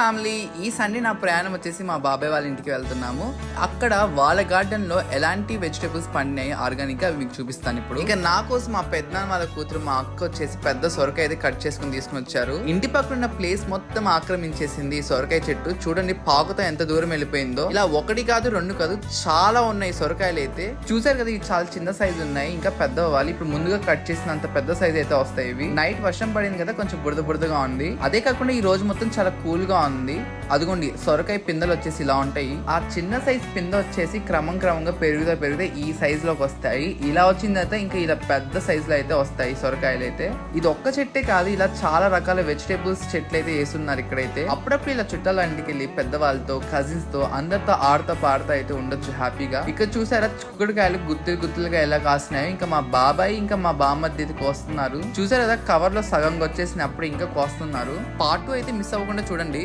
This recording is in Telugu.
ఫ్యామిలీ ఈ సండే నా ప్రయాణం వచ్చేసి మా బాబాయ్ వాళ్ళ ఇంటికి వెళ్తున్నాము. అక్కడ వాళ్ళ గార్డెన్ లో ఎలాంటి వెజిటేబుల్స్ పండినాయి ఆర్గానిక్ గా అవి మీకు చూపిస్తాను ఇప్పుడు. ఇక నా కోసం మా పెద్దనాన్న వాళ్ళ కూతురు మా అక్క వచ్చేసి పెద్ద సొరకాయ అయితే కట్ చేసుకుని తీసుకుని వచ్చారు. ఇంటి పక్కన ఉన్న ప్లేస్ మొత్తం ఆక్రమించేసింది ఈ సొరకాయ చెట్టు. చూడండి పాకుతో ఎంత దూరం వెళ్ళిపోయిందో. ఇలా ఒకటి కాదు రెండు కాదు చాలా ఉన్నాయి సొరకాయలు అయితే. చూసారు కదా ఇవి చాలా చిన్న సైజు ఉన్నాయి, ఇంకా పెద్ద అవ్వాలి. ఇప్పుడు ముందుగా కట్ చేసినంత పెద్ద సైజ్ అయితే వస్తాయి ఇవి. నైట్ వర్షం పడింది కదా కొంచెం బురద బురదగా ఉంది. అదే కాకుండా ఈ రోజు మొత్తం చాలా కూల్ గా ఉంది. అదిగోండి సొరకాయ పిందెలు వచ్చేసి ఇలా ఉంటాయి. ఆ చిన్న సైజ్ పిందె వచ్చేసి క్రమంగా పెరుగుతా ఈ సైజ్ లోకి వస్తాయి. ఇలా వచ్చిన తర్వాత ఇంకా ఇలా పెద్ద సైజ్ లో అయితే వస్తాయి సొరకాయలు అయితే. ఇది ఒక్క చెట్టే కాదు, ఇలా చాలా రకాల వెజిటేబుల్స్ చెట్లు అయితే వేస్తున్నారు ఇక్కడైతే. అప్పుడప్పుడు ఇలా చుట్టాల ఇంటికి వెళ్ళి పెద్దవాళ్ళతో కజిన్స్ తో అందరితో ఆడుతూ పాడుతూ అయితే ఉండొచ్చు హ్యాపీగా. ఇక్కడ చూసారా చిక్కుడుకాయలు గుత్తులుగా ఎలా కాస్తున్నాయి. ఇంకా మా బాబాయ్ ఇంకా మా బామ్మర్ది అయితే కోస్తున్నారు. చూసారు కదా కవర్ లో సగం వచ్చేసినప్పుడు ఇంకా కోస్తున్నారు. పార్ట్ 2 అయితే మిస్ అవ్వకుండా చూడండి.